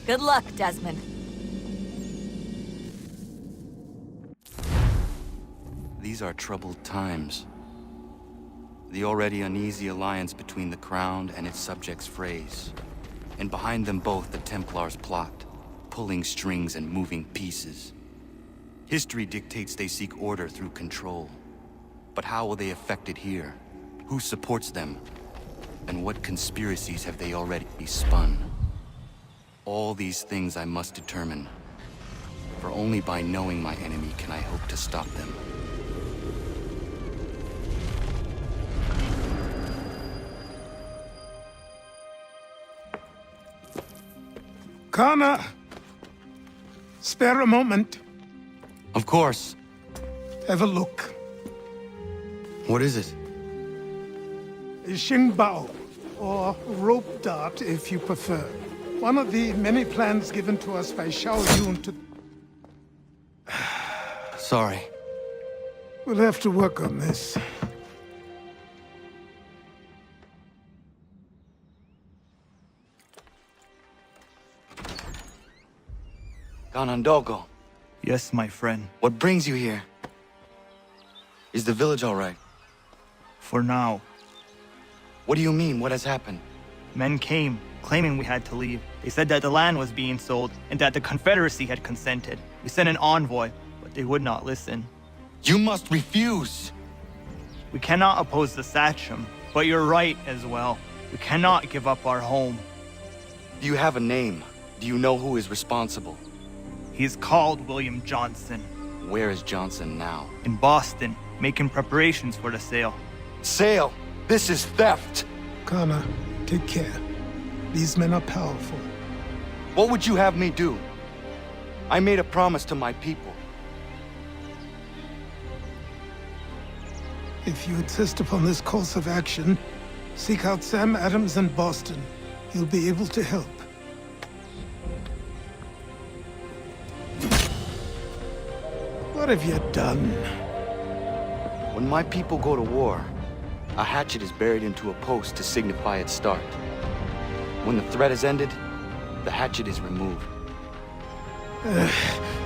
Good luck, Desmond. These are troubled times. The already uneasy alliance between the Crown and its subjects frays. And behind them both the Templars plot, pulling strings and moving pieces. History dictates they seek order through control. But how will they affect it here? Who supports them? And what conspiracies have they already spun? All these things I must determine. For only by knowing my enemy can I hope to stop them. Connor! Spare a moment. Of course. Have a look. What is it? Xingbao, or rope dart if you prefer. One of the many plans given to us by Xiao Yun to... Sorry. We'll have to work on this. Ganondogo, Yes, my friend. what brings you here? Is the village all right? For now. What do you mean? What has happened? Men came, claiming we had to leave. They said that the land was being sold, and that the Confederacy had consented. We sent an envoy, but they would not listen. You must refuse! We cannot oppose the Sachem, but you're right as well. We cannot give up our home. Do you have a name? Do you know who is responsible? He is called William Johnson, Where is Johnson now? in Boston, making preparations for the sale. Sale! This is theft! Connor, take care. These men are powerful. What would you have me do? I made a promise to my people. If you insist upon this course of action, seek out Sam Adams in Boston. He'll be able to help. What have you done? When my people go to war, a hatchet is buried into a post to signify its start. When the threat is ended, the hatchet is removed.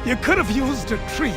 You could have used a tree.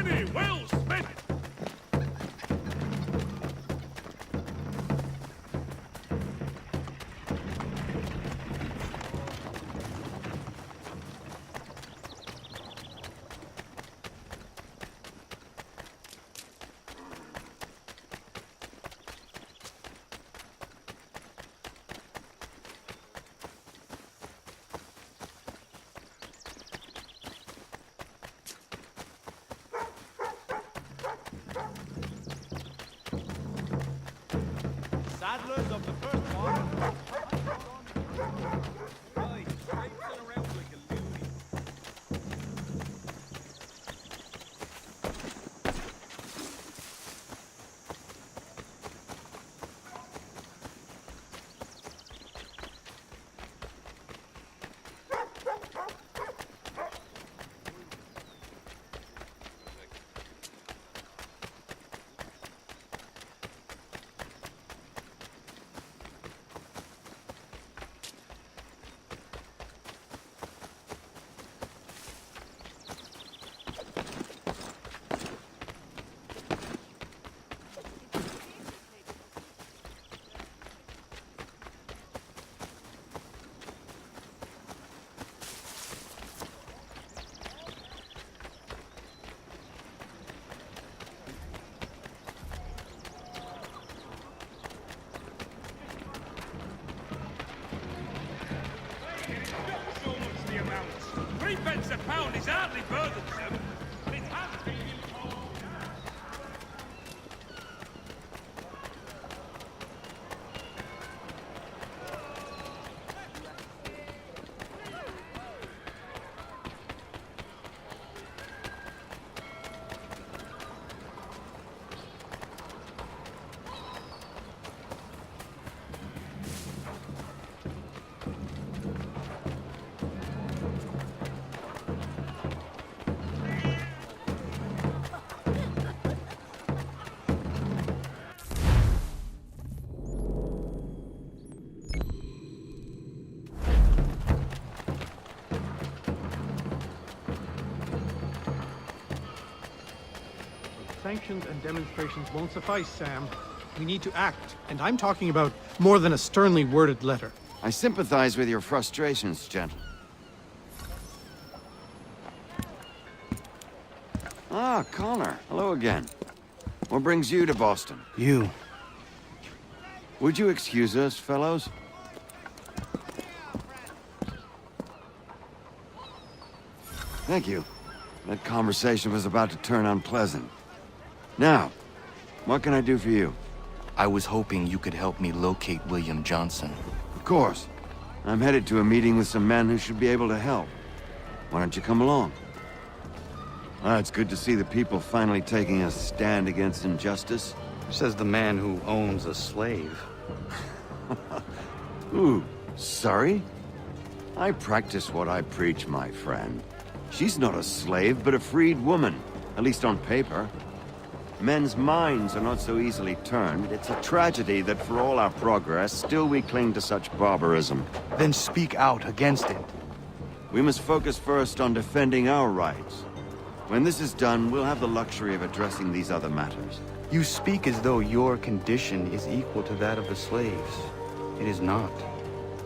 Davy, well spent! Saddlers of the first one. Right, traipsing around like a loony. So much the amount. 3 pence a pound is hardly burdensome, but it has been imposed. Sanctions and demonstrations won't suffice, Sam. We need to act, and I'm talking about more than a sternly worded letter. I sympathize with your frustrations, gentle. Ah, Connor. Hello again. What brings you to Boston? You. Would you excuse us, fellows? Thank you. That conversation was about to turn unpleasant. Now, what can I do for you? I was hoping you could help me locate William Johnson. Of course. I'm headed to a meeting with some men who should be able to help. Why don't you come along? It's good to see the people finally taking a stand against injustice. Says the man who owns a slave. Ooh, sorry? I practice what I preach, my friend. She's not a slave, but a freed woman, at least on paper. Men's minds are not so easily turned. It's a tragedy that for all our progress, still we cling to such barbarism. Then speak out against it. We must focus first on defending our rights. When this is done, we'll have the luxury of addressing these other matters. You speak as though your condition is equal to that of the slaves. It is not.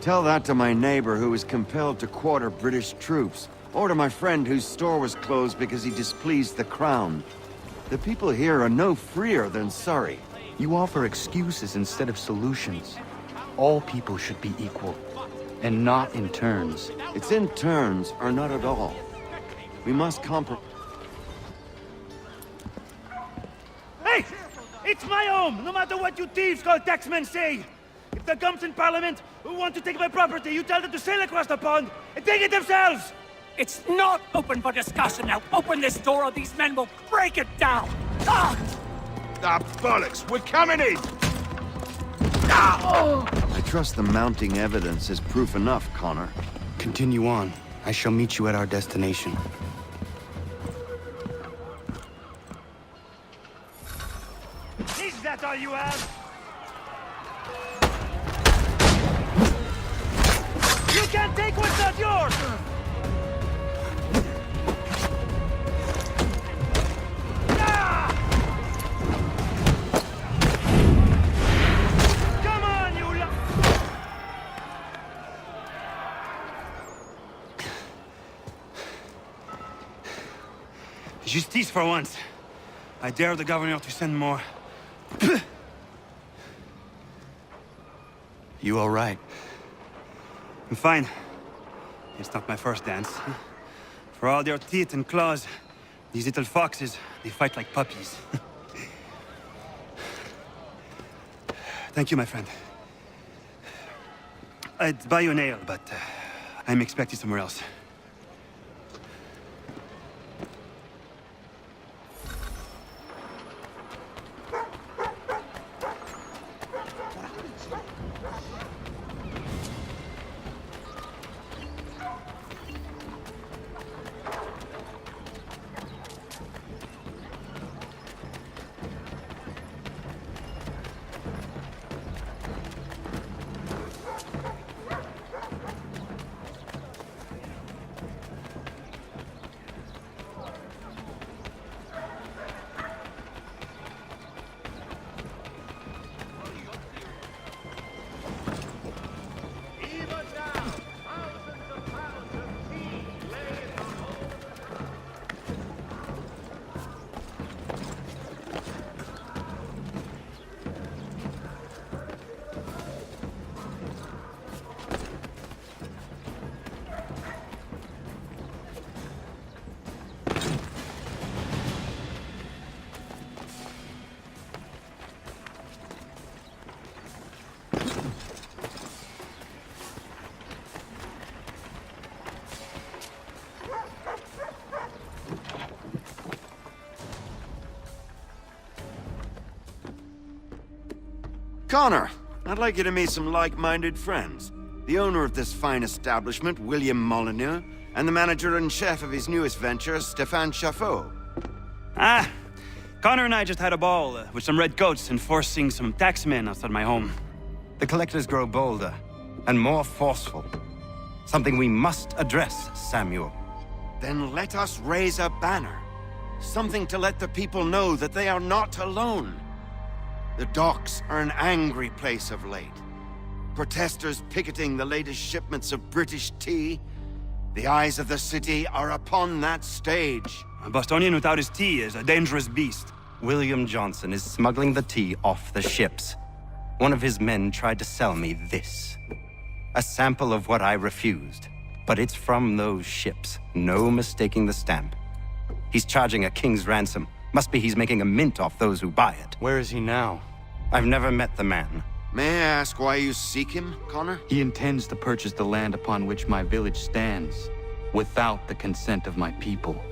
Tell that to my neighbor who was compelled to quarter British troops, or to my friend whose store was closed because he displeased the crown. The people here are no freer than Surrey. You offer excuses instead of solutions. All people should be equal, and not in turns. It's in turns, or not at all. We must compromise. Hey! It's my home, no matter what you thieves called taxmen say! If the gumps in Parliament who want to take my property, you tell them to sail across the pond and take it themselves! It's not open for discussion now. Open this door or these men will break it down. Ah! Ah, bollocks! We're coming in! I trust the mounting evidence is proof enough, Connor. Continue on. I shall meet you at our destination. Is that all you have? You can't take what's not yours! Justice for once. I dare the governor to send more. You all right? I'm fine. It's not my first dance. For all their teeth and claws, these little foxes, they fight like puppies. Thank you, my friend. I'd buy you an ale, but I'm expected somewhere else. Connor, I'd like you to meet some like-minded friends. The owner of this fine establishment, William Molyneux, and the manager and chef of his newest venture, Stéphane Chaffeau. Ah, Connor and I just had a ball with some redcoats enforcing some taxmen outside my home. The collectors grow bolder and more forceful. Something we must address, Samuel. Then let us raise a banner. Something to let the people know that they are not alone. The docks are an angry place of late. Protesters picketing the latest shipments of British tea. The eyes of the city are upon that stage. A Bostonian without his tea is a dangerous beast. William Johnson is smuggling the tea off the ships. One of his men tried to sell me this. A sample of what I refused. But it's from those ships. No mistaking the stamp. He's charging a king's ransom. Must be he's making a mint off those who buy it. Where is he now? I've never met the man. May I ask why you seek him, Connor? He intends to purchase the land upon which my village stands, without the consent of my people.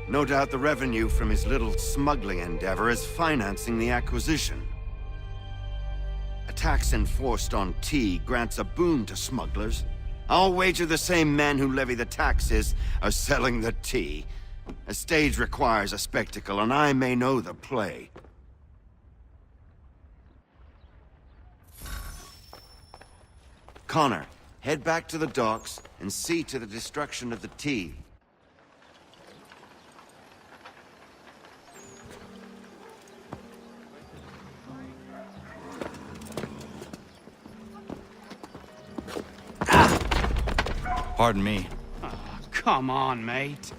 No doubt the revenue from his little smuggling endeavor is financing the acquisition. A tax enforced on tea grants a boon to smugglers. I'll wager the same men who levy the taxes are selling the tea. A stage requires a spectacle, and I may know the play. Connor, head back to the docks and see to the destruction of the tea. Pardon me. Come on, mate.